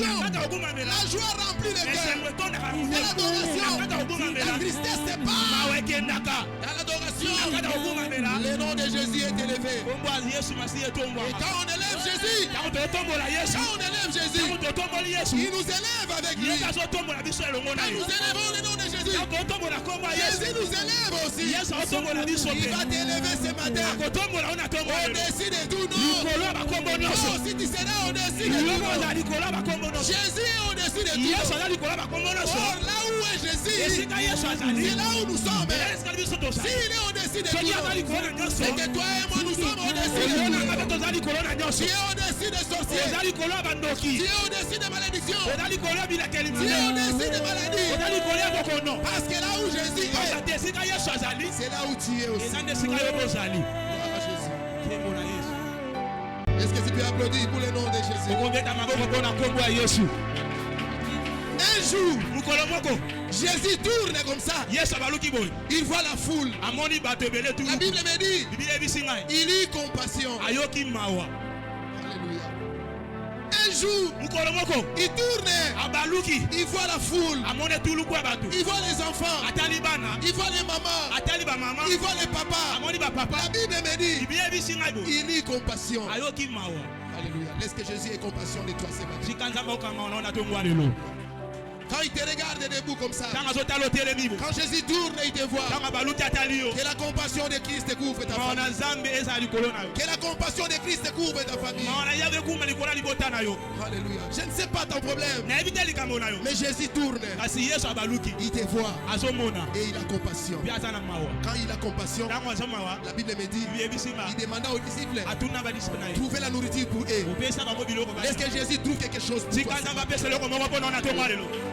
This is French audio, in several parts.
l'adoration, la joie remplit le cœur. Dans l'adoration, la tristesse se part. Dans l'adoration, le nom de Jésus est élevé. Et quand on élève Jésus, il nous élève avec lui. Quand nous élevons le nom de Jésus, Jésus nous élève aussi. Il va t'élever ce matin au-dessus de tout nom. Toi aussi tu seras au-dessus de tout nom. Jésus est au-dessus de tout nom. Or là où est Jésus, c'est là où nous sommes. S'il est au-dessus de tout nom, c'est que toi et moi nous sommes au-dessus de tout nom. Tu es au-dessus des sorciers. Tu es au-dessus des malédictions. Tu es au-dessus des maladies. Parce que là où Jésus est, c'est là où tu es aussi. Est-ce que tu peux applaudir pour le nom de Jésus? Un jour, Jésus tourne comme ça. Il voit la foule. La Bible me dit, il eut compassion. Alléluia. Un jour, il tourne. Il voit la foule. Il voit les enfants. Il voit les mamans. Il voit les papas. La Bible me dit, il eut compassion. Alléluia. Laisse que Jésus ait compassion de toi ce matin. Quand il te regarde debout comme ça, quand Jésus tourne et il te voit, que la compassion de Christ te couvre ta famille. Que la compassion de Christ te couvre ta famille. Alléluia. Je ne sais pas ton problème, mais Jésus tourne, il te voit et il a compassion. Quand il a compassion, la Bible me dit, il demanda aux disciples trouver la nourriture pour eux. Est-ce que Jésus trouve quelque chose pour toi?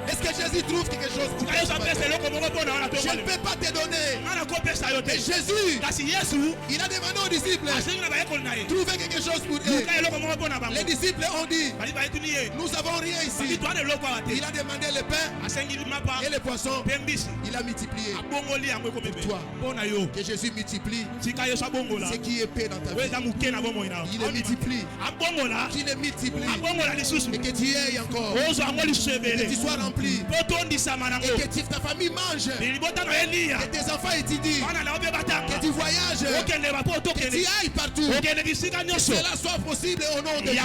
Est-ce que Jésus trouve quelque chose pour toi? Je ne peux pas te donner. Mais Jésus, il a demandé aux disciples trouver quelque chose pour eux. Les disciples ont dit, nous n'avons rien ici. Il a demandé le pain et le poisson. Il a multiplié pour toi. Que Jésus multiplie ce qui est paix dans ta vie. Il le multiplie. Qu'il le multiplie. Et que tu aies encore. Que tu sois rempli. Et que ta famille mange. Que tes enfants étudient. Que tu voyages. Que tu ailles partout. Que cela soit possible au nom de Jésus.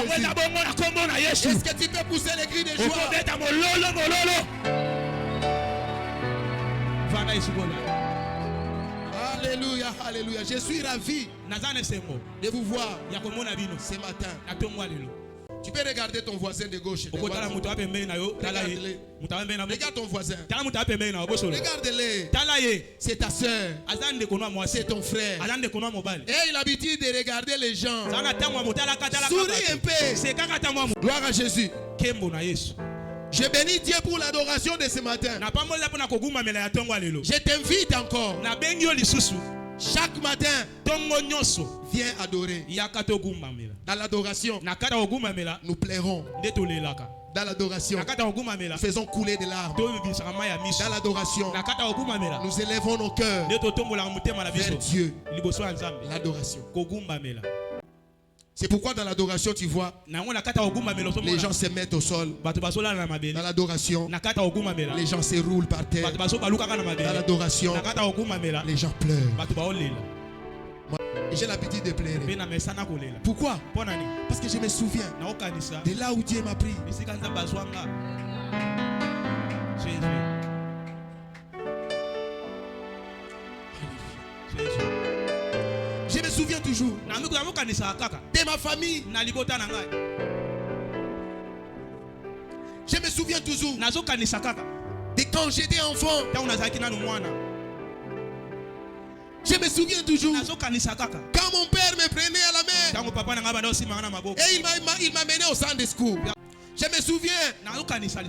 Est-ce que tu peux pousser les cris de joie? Alléluia, alléluia. Je suis ravi de vous voir ce matin. Tu peux regarder ton voisin de gauche. Regarde ton voisin. Regarde-le. C'est ta soeur. C'est ton frère. Et il a l'habitude de regarder les gens. Souris un peu. Gloire à Jésus. Je bénis Dieu pour l'adoration de ce matin. Je t'invite encore. Chaque matin, viens adorer. Dans l'adoration, nous plairons. Dans l'adoration, nous faisons couler des larmes. Dans l'adoration, nous élevons nos cœurs vers Dieu. L'adoration. C'est pourquoi dans l'adoration, tu vois, les gens se mettent au sol. Dans l'adoration, les gens se roulent par terre. Dans l'adoration, les gens pleurent. J'ai l'habitude de pleurer. Pourquoi? Parce que je me souviens de là où Dieu m'a pris. Je me souviens toujours de ma famille. Je me souviens toujours de quand j'étais enfant. Je me souviens toujours quand mon père me prenait à la main et il m'a mené au centre de secours. Je me souviens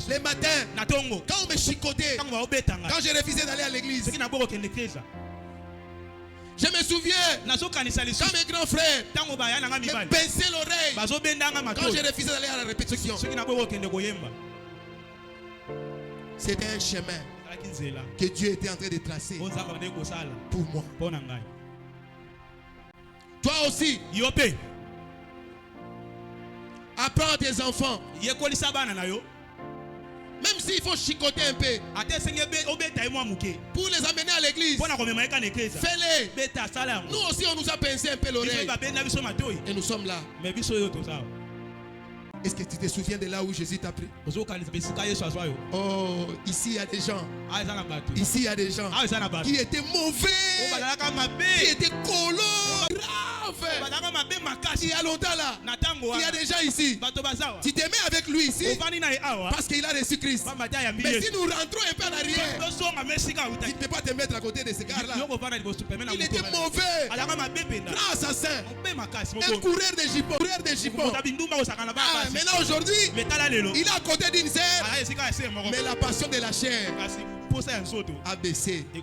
les matins quand on me chicotait, quand je refusais d'aller à l'église. Je me souviens quand mes grands frères me pinçaient l'oreille quand je refusais d'aller à la répétition. C'était un chemin que Dieu était en train de tracer pour moi. Toi aussi, Apprends à tes enfants. Même s'il faut chicoter un peu. Pour les amener à l'église. Fais-les. Nous aussi on nous a pincé un peu l'oreille. Et nous sommes là. Est-ce que tu te souviens de là où Jésus t'a pris? Oh, ici il y a des gens. Ici il y a des gens qui étaient mauvais, qui étaient colons, graves. Il y a longtemps là, il y a des gens ici. Tu t'aimais avec lui ici parce qu'il a reçu Christ. Mais si nous rentrons un peu en arrière, tu ne peux pas te mettre à côté de ce gars-là. Il était mauvais, grand assassin, un coureur de jupons. Maintenant aujourd'hui, il est à côté d'une sœur, mais la passion de la chair a baissé et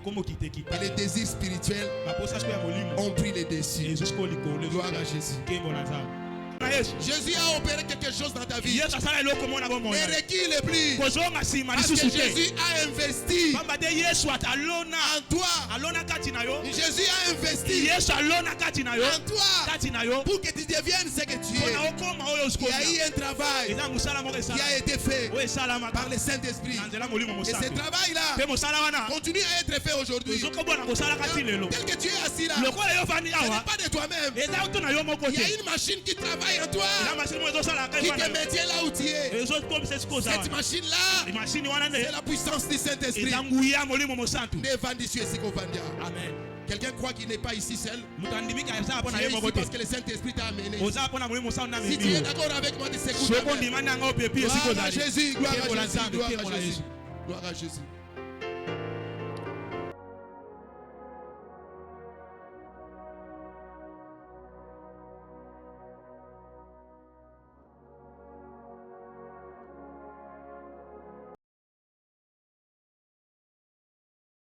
les désirs spirituels ont pris les dessus. Gloire à Jésus. Jésus a opéré quelque chose dans ta vie. Ne recule plus. Parce que Jésus a investi en toi. Jésus a investi en toi pour que tu deviennes ce que tu es. Il y a eu un travail qui a été fait par le Saint-Esprit. Et ce travail-là continue à être fait aujourd'hui. Tel que tu es assis là, ce n'est pas de toi-même. Il y a une machine qui travaille en toi, qui te maintient là où tu es. Cette machine-là, c'est la puissance du Saint-Esprit. Amen. Quelqu'un croit qu'il n'est pas ici seul? Tu es ici parce que le Saint-Esprit t'a amené. Si tu es d'accord avec moi, tu s'écoutes. Gloire à Jésus, gloire à Jésus, gloire à Jésus, gloire à Jésus.